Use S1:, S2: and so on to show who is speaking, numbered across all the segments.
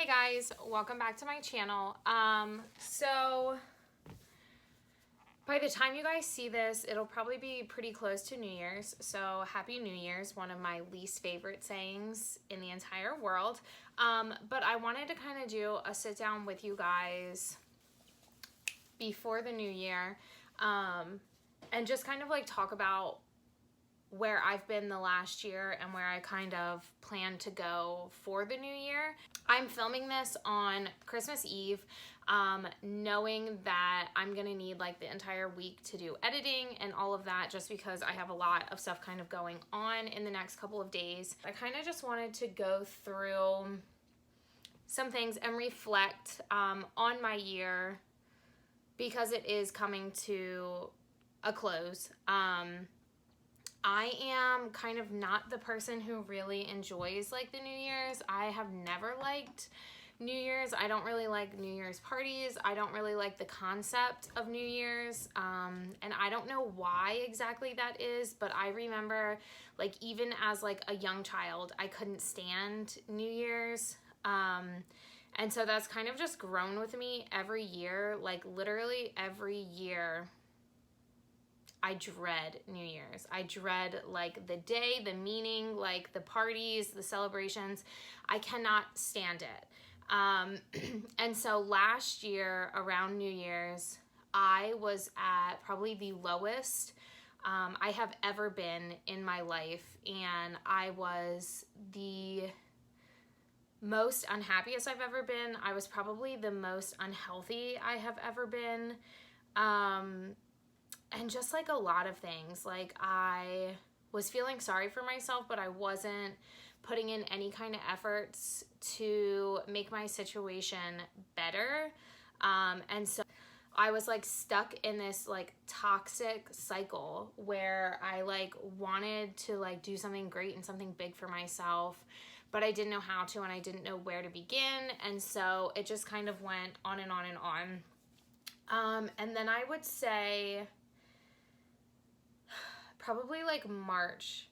S1: Hey guys, welcome back to my channel. So by the time you guys see this, it'll probably be pretty close to New Year's. So Happy New Year's, one of my least favorite sayings in the entire world. But I wanted to kind of do a sit down with you guys before the new year, and just kind of like talk about where I've been the last year and where I kind of plan to go for the new year. I'm filming this on Christmas Eve, knowing that I'm gonna need like the entire week to do editing and all of that, just because I have a lot of stuff kind of going on in the next couple of days. I kind of just wanted to go through some things and reflect on my year, because it is coming to a close. I am kind of not the person who really enjoys like the New Year's. I have never liked New Year's. I don't really like New Year's parties. I don't really like the concept of New Year's. And I don't know why exactly that is, but I remember like even as like a young child, I couldn't stand New Year's. And so that's kind of just grown with me every year, like literally every year. I dread New Year's. I dread like the day, the meaning, like the parties, the celebrations. I cannot stand it. And so last year around New Year's, I was at probably the lowest I have ever been in my life. And I was the most unhappiest I've ever been. I was probably the most unhealthy I have ever been. And just like a lot of things, like I was feeling sorry for myself, but I wasn't putting in any kind of efforts to make my situation better. And so I was like stuck in this like toxic cycle where I like wanted to like do something great and something big for myself, but I didn't know how to, and I didn't know where to begin. And so it just kind of went on and on and on. And then I would say probably like March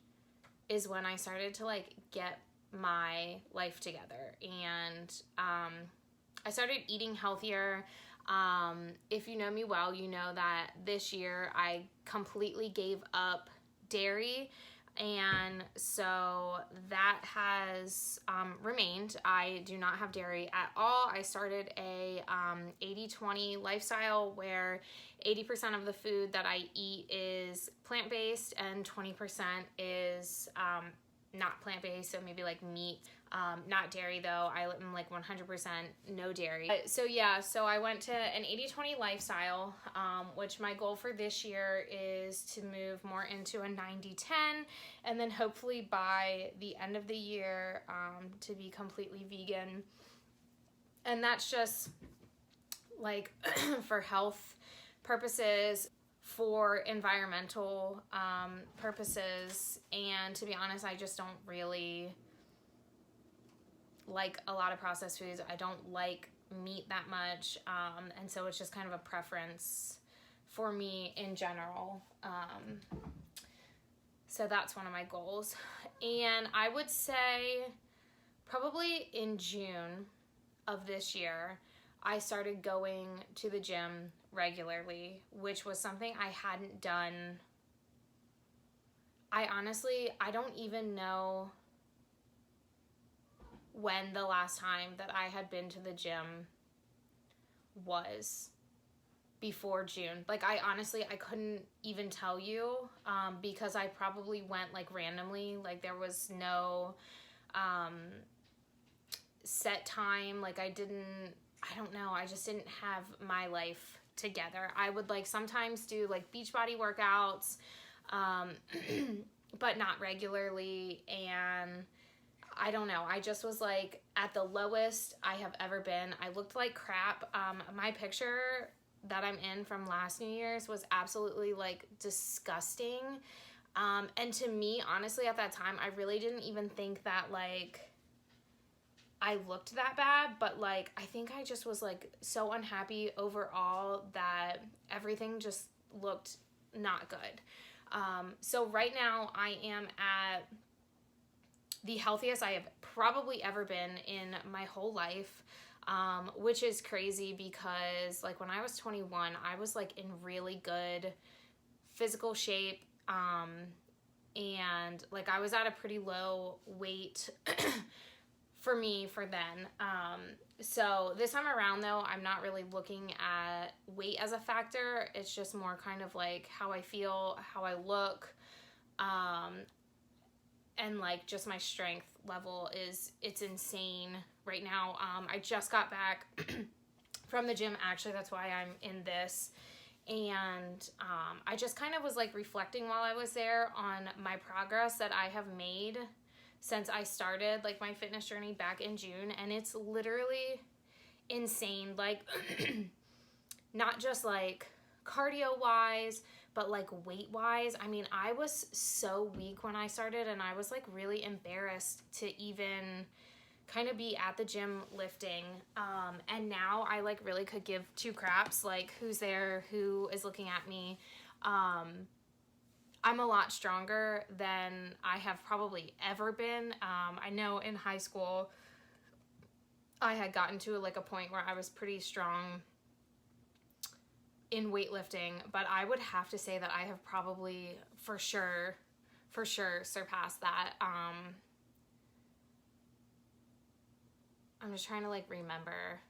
S1: is when I started to like get my life together, and I started eating healthier. If you know me well, you know that this year I completely gave up dairy, and so that has remained. I do not have dairy at all. I started a 80-20 lifestyle where 80% of the food that I eat is plant-based and 20% is not plant-based, so maybe like meat. Not dairy though. I'm like 100% no dairy. So I went to an 80-20 lifestyle, which my goal for this year is to move more into a 90-10, and then hopefully by the end of the year to be completely vegan. And that's just like for health purposes, for environmental purposes, and to be honest, I just don't really like a lot of processed foods. I don't like meat that much, and so it's just kind of a preference for me in general. So that's one of my goals. And I would say probably in June of this year, I started going to the gym regularly, which was something I hadn't done. I don't even know when the last time that I had been to the gym was before June. Like I couldn't even tell you, because I probably went like randomly. Like there was no set time. Like I don't know, I just didn't have my life together. I would like sometimes do like Beachbody workouts, but not regularly. And I don't know, I just was like at the lowest I have ever been. I looked like crap. My picture that I'm in from last New Year's was absolutely like disgusting. And to me, honestly, at that time, I really didn't even think that like I looked that bad, but like I think I just was like so unhappy overall that everything just looked not good. So right now I am at the healthiest I have probably ever been in my whole life, which is crazy because like when I was 21, I was like in really good physical shape, and like I was at a pretty low weight for me for then. So this time around though, I'm not really looking at weight as a factor. It's just more kind of like how I feel, how I look, and like just my strength level it's insane right now. I just got back from the gym, actually. That's why I'm in this. And I just kind of was like reflecting while I was there on my progress that I have made since I started like my fitness journey back in June. And it's literally insane. Like not just like cardio wise, but like weight wise. I mean, I was so weak when I started, and I was like really embarrassed to even kind of be at the gym lifting. And now I like really could give two craps, like who's there, who is looking at me. I'm a lot stronger than I have probably ever been. I know in high school, I had gotten to like a point where I was pretty strong in weightlifting, but I would have to say that I have probably for sure surpassed that. I'm just trying to like remember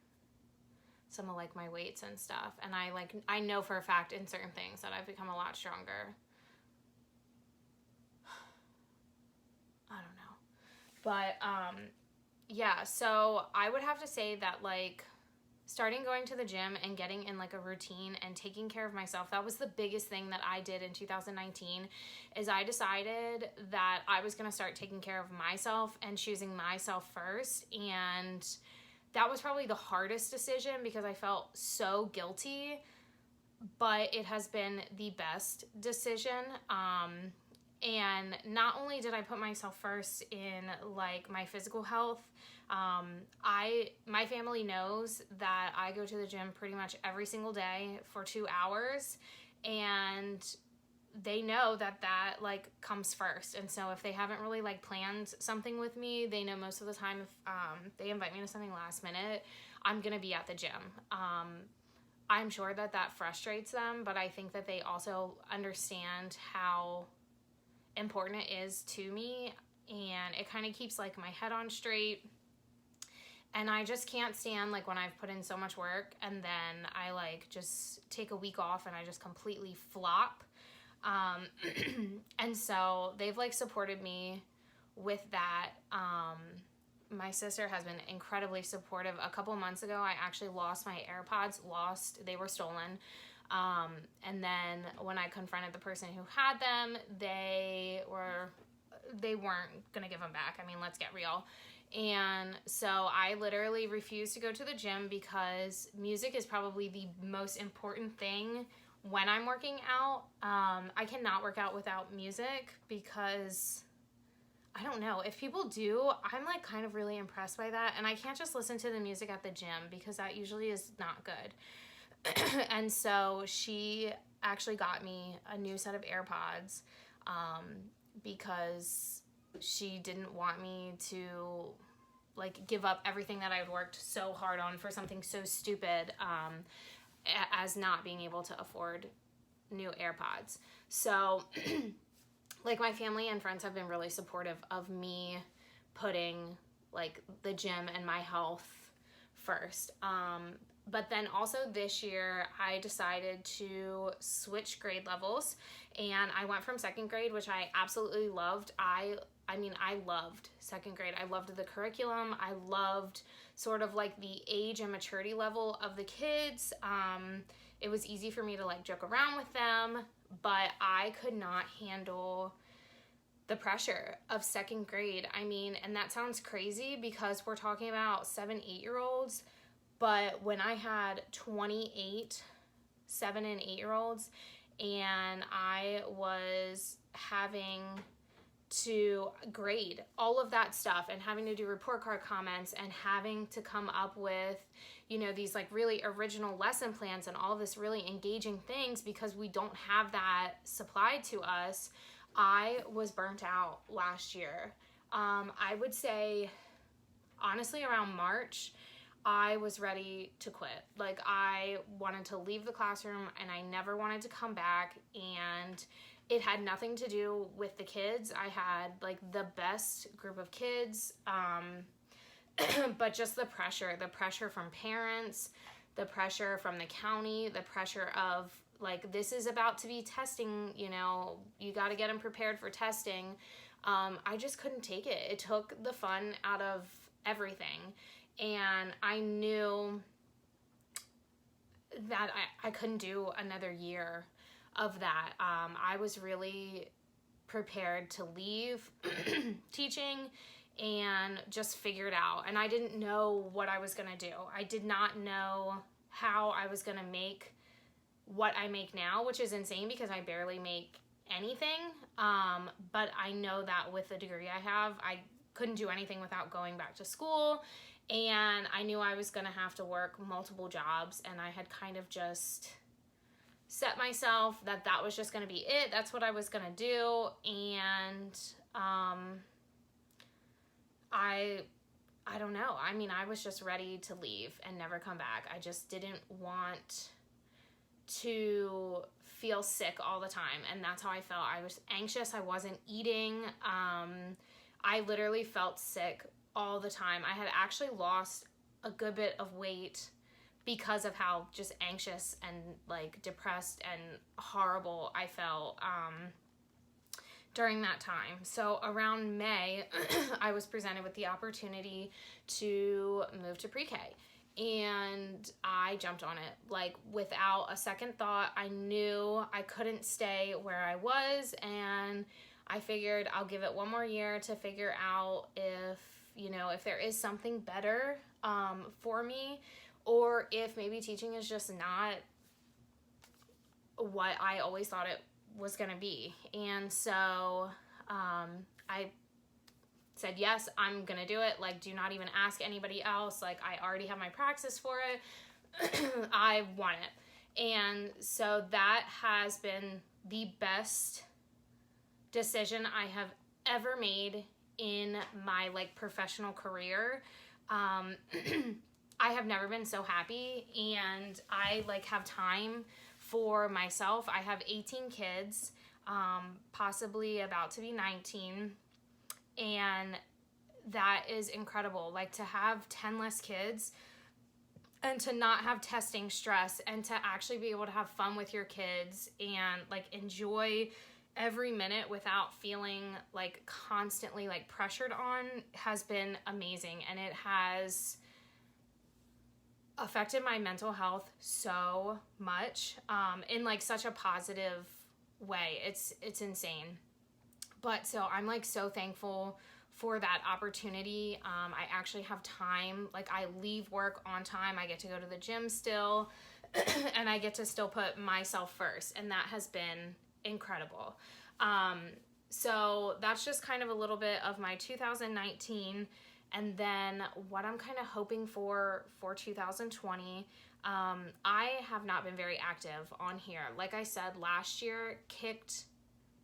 S1: some of like my weights and stuff, and I know for a fact in certain things that I've become a lot stronger. I don't know, but yeah, so I would have to say that like starting going to the gym and getting in like a routine and taking care of myself, that was the biggest thing that I did in 2019. Is I decided that I was going to start taking care of myself and choosing myself first. And that was probably the hardest decision because I felt so guilty, but it has been the best decision. And not only did I put myself first in like my physical health, my family knows that I go to the gym pretty much every single day for 2 hours, and they know that like comes first. And so if they haven't really like planned something with me, they know most of the time if they invite me to something last minute, I'm gonna be at the gym. I'm sure that frustrates them, but I think that they also understand how important it is to me, and it kind of keeps like my head on straight. And I just can't stand like when I've put in so much work and then I like just take a week off and I just completely flop. And so they've like supported me with that. My sister has been incredibly supportive. A couple months ago, I actually lost my AirPods. They were stolen. And then when I confronted the person who had them, they weren't gonna give them back. I mean, let's get real. And so I literally refused to go to the gym because music is probably the most important thing when I'm working out. I cannot work out without music because I don't know. If people do, I'm like kind of really impressed by that. And I can't just listen to the music at the gym because that usually is not good. And so she actually got me a new set of AirPods because she didn't want me to like give up everything that I had worked so hard on for something so stupid as not being able to afford new AirPods. So like my family and friends have been really supportive of me putting like the gym and my health first. But then also this year, I decided to switch grade levels, and I went from second grade, which I absolutely loved. I loved second grade. I loved the curriculum. I loved sort of like the age and maturity level of the kids. It was easy for me to like joke around with them, but I could not handle the pressure of second grade. I mean, and that sounds crazy because we're talking about 7-8-year-olds. But when I had 28 7 and 8-year-olds and I was having to grade all of that stuff and having to do report card comments and having to come up with, you know, these like really original lesson plans and all of this really engaging things because we don't have that supplied to us, I was burnt out last year. I would say, honestly, around March, I was ready to quit. Like, I wanted to leave the classroom and I never wanted to come back. And it had nothing to do with the kids. I had like the best group of kids, but just the pressure from parents, the pressure from the county, the pressure of like, this is about to be testing, you know, you got to get them prepared for testing. I just couldn't take it. It took the fun out of everything. And I knew that I couldn't do another year of that. I was really prepared to leave teaching and just figure it out. And I didn't know what I was going to do. I did not know how I was going to make what I make now, which is insane because I barely make anything. But I know that with the degree I have, I couldn't do anything without going back to school. And I knew I was going to have to work multiple jobs. And I had kind of just set myself that that was just going to be it. That's what I was going to do. And I don't know. I mean, I was just ready to leave and never come back. I just didn't want to feel sick all the time. And that's how I felt. I was anxious. I wasn't eating. I literally felt sick all the time. I had actually lost a good bit of weight because of how just anxious and like depressed and horrible I felt during that time. So around May, I was presented with the opportunity to move to pre-K. And I jumped on it, like without a second thought. I knew I couldn't stay where I was, and I figured I'll give it one more year to figure out if, you know, if there is something better for me, or if maybe teaching is just not what I always thought it was going to be. And so I said, yes, I'm going to do it. Like, do not even ask anybody else. Like, I already have my praxis for it. I want it. And so that has been the best decision I have ever made in my like professional career. I have never been so happy, and I like have time for myself. I have 18 kids, possibly about to be 19. And that is incredible. Like, to have 10 less kids and to not have testing stress and to actually be able to have fun with your kids and like enjoy every minute without feeling like constantly like pressured on has been amazing. And it has affected my mental health so much in like such a positive way. It's insane. But so I'm like so thankful for that opportunity. I actually have time. Like, I leave work on time. I get to go to the gym still, and I get to still put myself first. And that has been incredible. So that's just kind of a little bit of my 2019. And then what I'm kind of hoping for 2020. I have not been very active on here. Like I said, last year kicked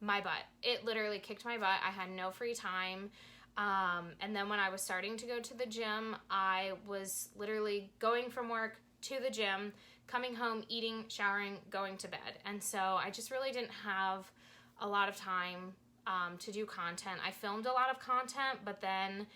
S1: my butt. It literally kicked my butt. I had no free time. And then when I was starting to go to the gym, I was literally going from work to the gym, coming home, eating, showering, going to bed. And so I just really didn't have a lot of time to do content. I filmed a lot of content, but then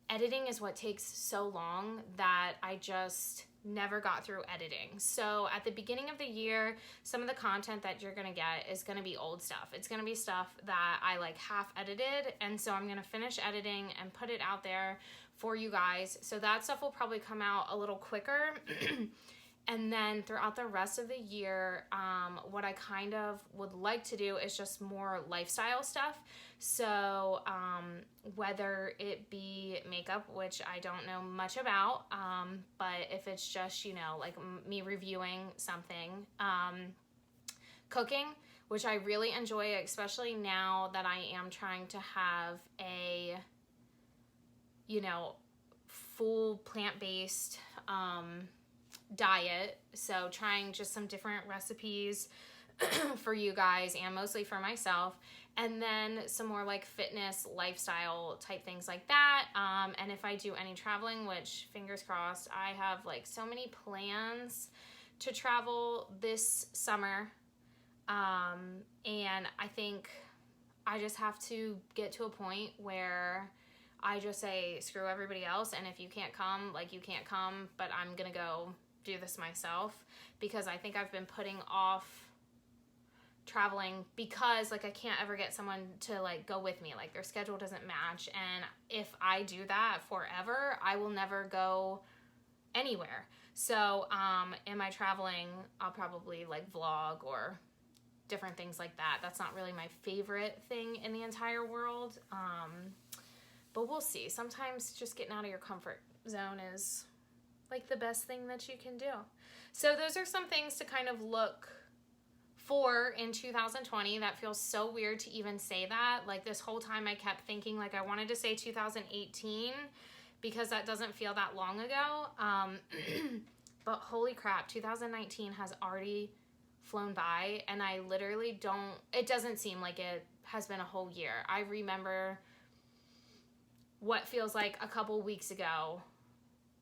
S1: editing is what takes so long that I just never got through editing. So at the beginning of the year, some of the content that you're gonna get is gonna be old stuff. It's gonna be stuff that I like half edited, and so I'm gonna finish editing and put it out there for you guys. So that stuff will probably come out a little quicker. And then throughout the rest of the year, what I kind of would like to do is just more lifestyle stuff. So whether it be makeup, which I don't know much about, but if it's just, you know, like me reviewing something, cooking, which I really enjoy, especially now that I am trying to have a, you know, full plant-based diet. So trying just some different recipes for you guys and mostly for myself. and then some more like fitness, lifestyle type things like that. And if I do any traveling, which fingers crossed, I have like so many plans to travel this summer. And I think I just have to get to a point where I just say, screw everybody else. And if you can't come, like you can't come, but I'm going to go do this myself, because I think I've been putting off traveling because like I can't ever get someone to like go with me. Like their schedule doesn't match. And if I do that forever, I will never go anywhere. So, in my traveling, I'll probably like vlog or different things like that. That's not really my favorite thing in the entire world. But we'll see. Sometimes just getting out of your comfort zone is like the best thing that you can do. So those are some things to kind of look for in 2020. That feels so weird to even say that. Like this whole time I kept thinking like I wanted to say 2018 because that doesn't feel that long ago. But holy crap, 2019 has already flown by, and I literally it doesn't seem like it has been a whole year. I remember what feels like a couple weeks ago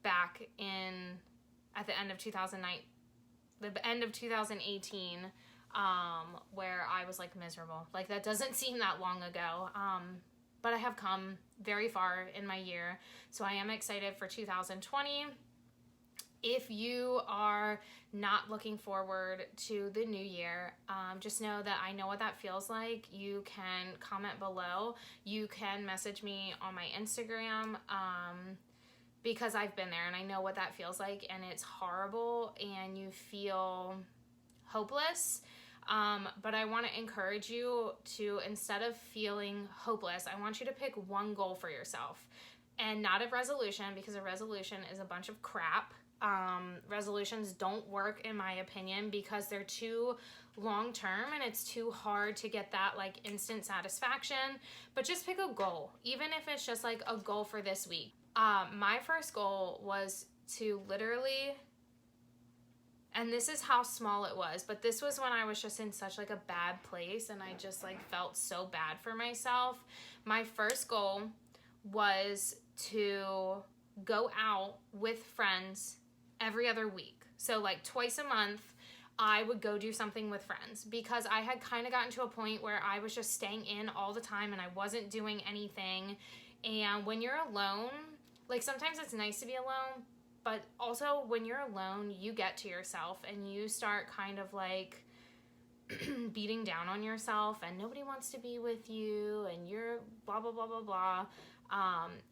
S1: back at the end of 2018, where I was like miserable. Like that doesn't seem that long ago. But I have come very far in my year. So I am excited for 2020. If you are not looking forward to the new year, just know that I know what that feels like. You can comment below. You can message me on my Instagram, because I've been there and I know what that feels like, and it's horrible and you feel hopeless. But I want to encourage you to, instead of feeling hopeless, I want you to pick one goal for yourself, and not a resolution, because a resolution is a bunch of crap. Resolutions don't work in my opinion because they're too long term and it's too hard to get that like instant satisfaction. But just pick a goal, even if it's just like a goal for this week. My first goal was to literally, and this is how small it was, but this was when I was just in such like a bad place and I just like felt so bad for myself. My first goal was to go out with friends every other week. So like twice a month, I would go do something with friends, because I had kind of gotten to a point where I was just staying in all the time and I wasn't doing anything. And when you're alone, like sometimes it's nice to be alone, but also when you're alone, you get to yourself and you start kind of like beating down on yourself, and nobody wants to be with you and you're blah, blah, blah, blah, blah.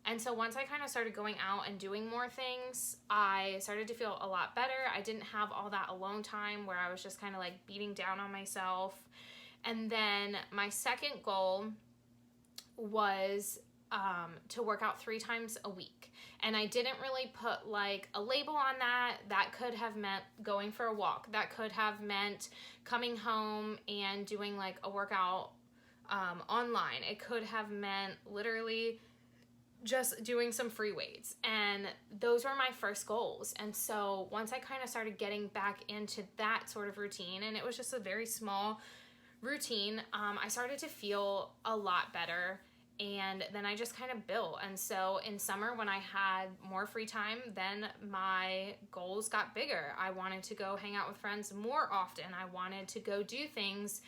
S1: And so once I kind of started going out and doing more things, I started to feel a lot better. I didn't have all that alone time where I was just kind of like beating down on myself. And then my second goal was to work out 3 times a week. And I didn't really put like a label on that. That could have meant going for a walk. That could have meant coming home and doing like a workout online. It could have meant literally just doing some free weights. And those were my first goals. And so once I kind of started getting back into that sort of routine, and it was just a very small routine, I started to feel a lot better. And then I just kind of built. And so in summer, when I had more free time, then my goals got bigger. I wanted to go hang out with friends more often. I wanted to go do things.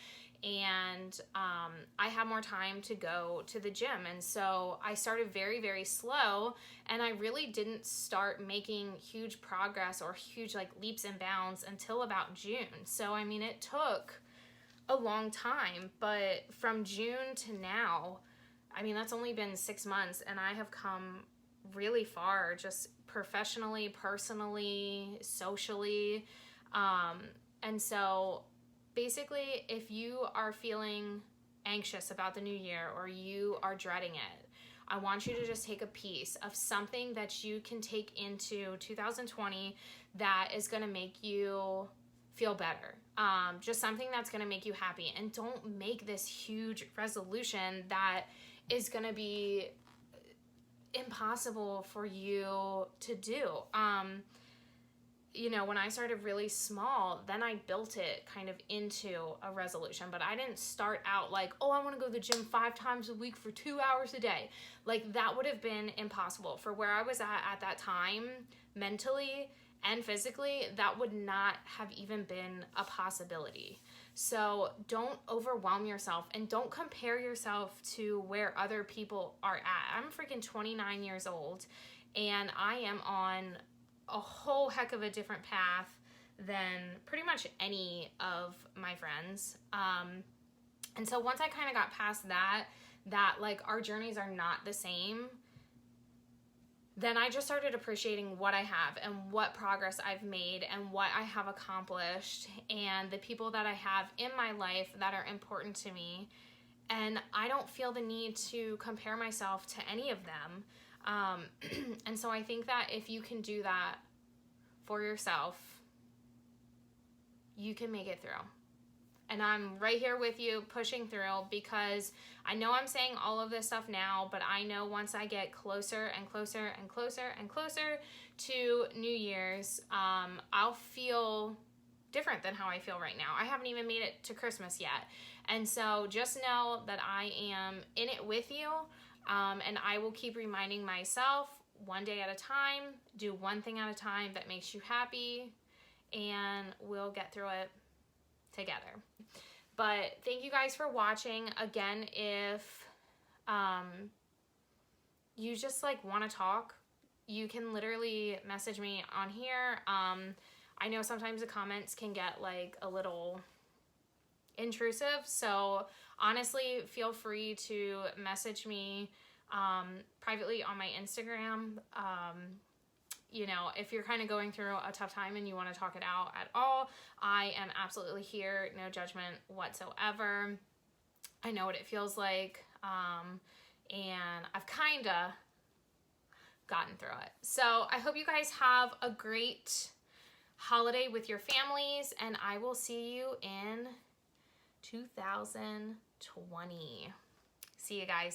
S1: And I had more time to go to the gym. And so I started very, very slow. And I really didn't start making huge progress or huge like leaps and bounds until about June. So, I mean, it took a long time. But from June to now, I mean, that's only been 6 months, and I have come really far, just professionally, personally, socially. And so basically, if you are feeling anxious about the new year or you are dreading it, I want you to just take a piece of something that you can take into 2020 that is going to make you feel better. Just something that's going to make you happy. And don't make this huge resolution that is going to be impossible for you to do. you know, when I started really small, then I built it kind of into a resolution. But I didn't start out like, oh, I want to go to the gym 5 times a week for 2 hours a day. Like, that would have been impossible. For where I was at that time, mentally and physically, that would not have even been a possibility. So don't overwhelm yourself, and don't compare yourself to where other people are at. I'm freaking 29 years old, and I am on a whole heck of a different path than pretty much any of my friends. And so once I kind of got past that like our journeys are not the same, then I just started appreciating what I have and what progress I've made and what I have accomplished and the people that I have in my life that are important to me. And I don't feel the need to compare myself to any of them. And so I think that if you can do that for yourself, you can make it through. And I'm right here with you pushing through, because I know I'm saying all of this stuff now, but I know once I get closer and closer and closer and closer to New Year's, I'll feel different than how I feel right now. I haven't even made it to Christmas yet. And so just know that I am in it with you. And I will keep reminding myself, one day at a time, do one thing at a time that makes you happy, and we'll get through it together. But thank you guys for watching. Again, if you just like want to talk, you can literally message me on here. I know sometimes the comments can get like a little intrusive, so honestly, feel free to message me privately on my Instagram. You know, if you're kind of going through a tough time and you want to talk it out at all, I am absolutely here. No judgment whatsoever. I know what it feels like, and I've kind of gotten through it. So I hope you guys have a great holiday with your families, and I will see you in 2020. See you guys.